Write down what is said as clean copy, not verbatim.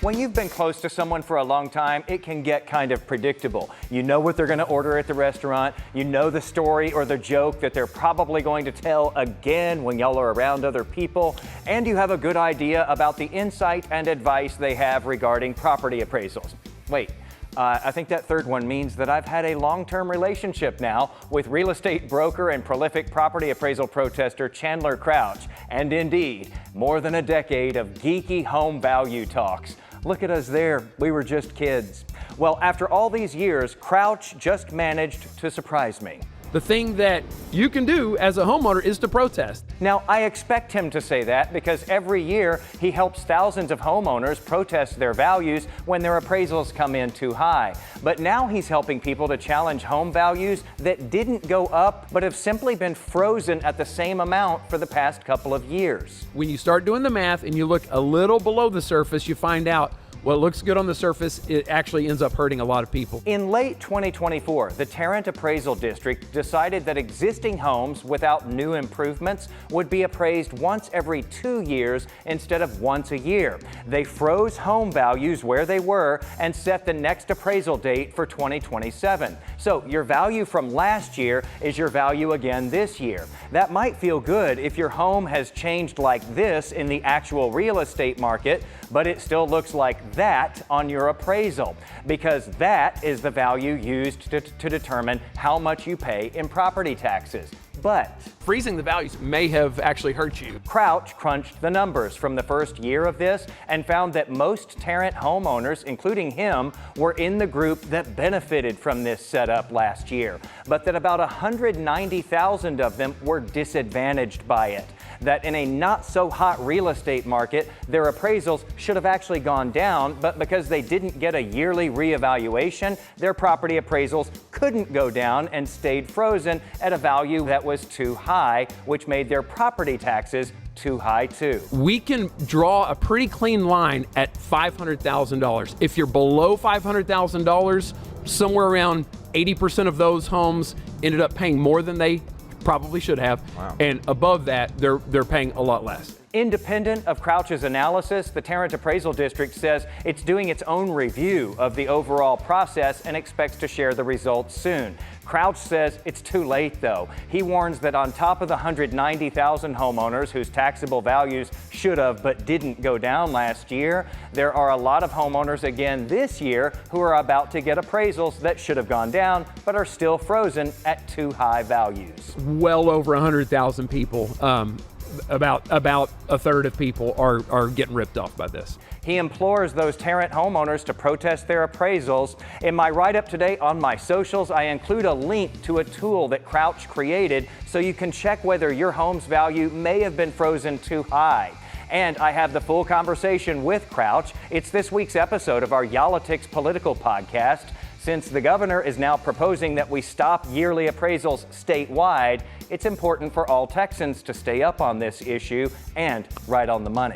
When you've been close to someone for a long time, it can get kind of predictable. You know what they're going to order at the restaurant. You know the story or the joke that they're probably going to tell again when y'all are around other people. And you have a good idea about the insight and advice they have regarding property appraisals. Wait. I think that third one means that I've had a long-term relationship now with real estate broker and prolific property appraisal protester Chandler Crouch. And indeed, more than a decade of geeky home value talks. Look at us there. We were just kids. Well, after all these years, Crouch just managed to surprise me. The thing that you can do as a homeowner is to protest. Now, I expect him to say that because every year he helps thousands of homeowners protest their values when their appraisals come in too high. But now he's helping people to challenge home values that didn't go up but have simply been frozen at the same amount for the past couple of years. When you start doing the math and you look a little below the surface, you find out what looks good on the surface, it actually ends up hurting a lot of people. In late 2024, the Tarrant Appraisal District decided that existing homes without new improvements would be appraised once every 2 years instead of once a year. They froze home values where they were and set the next appraisal date for 2027. So your value from last year is your value again this year. That might feel good if your home has changed like this in the actual real estate market, but it still looks like that on your appraisal, because that is the value used to determine how much you pay in property taxes. But freezing the values may have actually hurt you. Crouch crunched the numbers from the first year of this and found that most Tarrant homeowners, including him, were in the group that benefited from this setup last year, but that about 190,000 of them were disadvantaged by it. That in a not so hot real estate market, their appraisals should have actually gone down, but because they didn't get a yearly reevaluation, their property appraisals couldn't go down and stayed frozen at a value that was too high, which made their property taxes too high too. We can draw a pretty clean line at $500,000. If you're below $500,000, somewhere around 80% of those homes ended up paying more than they probably should have. Wow. And above that, they're paying a lot less. Independent of Crouch's analysis, the Tarrant Appraisal District says it's doing its own review of the overall process and expects to share the results soon. Crouch says it's too late, though. He warns that on top of the 190,000 homeowners whose taxable values should have but didn't go down last year, there are a lot of homeowners again this year who are about to get appraisals that should have gone down but are still frozen at too high values. Well over 100,000 people. About a third of people are getting ripped off by this. He implores those Tarrant homeowners to protest their appraisals. In my write-up today on my socials, I include a link to a tool that Crouch created so you can check whether your home's value may have been frozen too high. And I have the full conversation with Crouch. It's this week's episode of our Y'all-itics political podcast. Since the governor is now proposing that we stop yearly appraisals statewide, it's important for all Texans to stay up on this issue and right on the money.